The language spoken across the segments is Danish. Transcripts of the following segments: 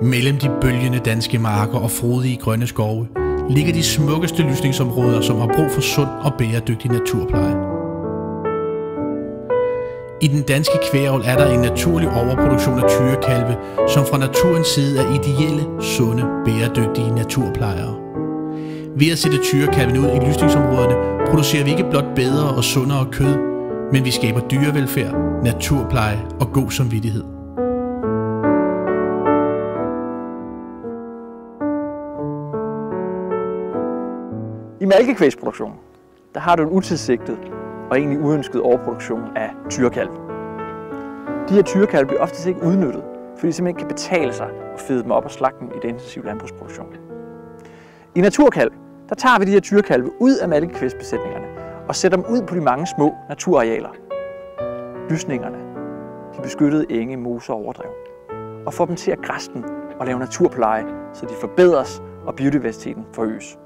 Mellem de bølgende danske marker og frodige grønne skove ligger de smukkeste lysningsområder, som har brug for sund og bæredygtig naturpleje. I den danske kvægavl er der en naturlig overproduktion af tyrekalve, som fra naturens side er ideelle, sunde, bæredygtige naturplejere. Ved at sætte tyrekalvene ud i lysningsområderne, producerer vi ikke blot bedre og sundere kød, men vi skaber dyrevelfærd, naturpleje og god samvittighed. I malkekvægsproduktionen, der har du en utilsigtet og egentlig uønsket overproduktion af tyrekalve. De her tyrekalve bliver oftest ikke udnyttet, fordi det simpelthen ikke kan betale sig at fede dem op og slagte dem i den intensive landbrugsproduktion. I naturkalv, der tager vi de her tyrekalve ud af malkekvægsbesætningerne og sætter dem ud på de mange små naturarealer. Lysningerne, de beskyttede enge, moser og overdrev, og får dem til at græsse dem og lave naturpleje, så de forbedres og biodiversiteten forøges.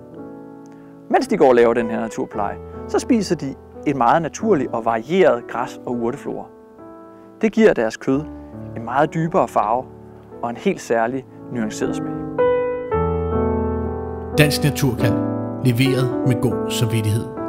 Mens de går og laver den her naturpleje, så spiser de et meget naturligt og varieret græs- og urteflora. Det giver deres kød en meget dybere farve og en helt særlig nuanceret smag. Dansk Naturkalv, leveret med god samvittighed.